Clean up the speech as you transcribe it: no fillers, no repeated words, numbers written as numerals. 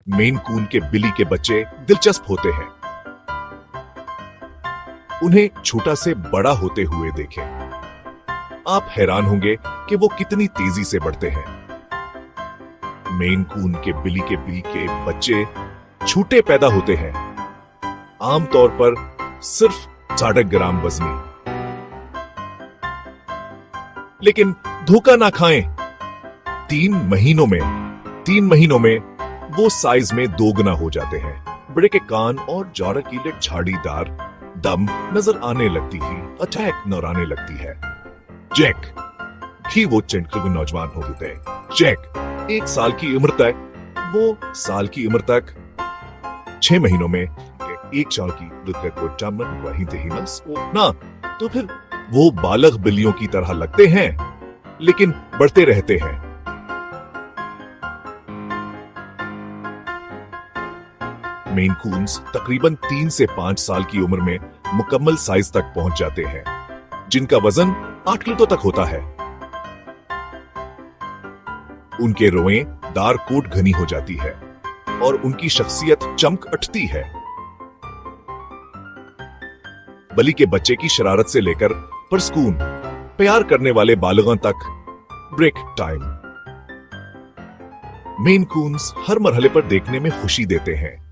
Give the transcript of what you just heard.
Main कून के बिली के बच्चे दिलचस्प होते हैं। उन्हें छोटा से बड़ा होते हुए देखें। आप हैरान होंगे कि वो कितनी तेजी से बढ़ते हैं। मेन कून के बिली के बच्चे छोटे पैदा होते हैं, आमतौर पर सिर्फ 60 ग्राम वजनी। लेकिन धोखा ना खाएं, 3 महीनों में वो साइज में दोगुना हो जाते हैं। बड़े के कान और जौरकीले झाड़ीदार दम नजर आने लगती है, अटैक नौराने लगती है। जैक की वो चंडकल नौजवान हो गए। जैक 1 साल की उम्र तक 6 महीनों में 1 साल की ना, तो फिर वो बालग बिल्लियों की तरह लगते हैं, लेकिन बढ़ते रहते हैं। मेन कून्स तकरीबन 3 से 5 साल की उम्र में मुकम्मल साइज तक पहुंच जाते हैं, जिनका वजन 8 किलो तक होता है। उनके रोएं दार कोट घनी हो जाती है और उनकी शख्सियत चमक उठती है। बली के बच्चे की शरारत से लेकर परस्कून प्यार करने वाले बालगों तक, ब्रेक टाइम। मेन कून्स हर मरहले पर देखने में खुशी देते हैं।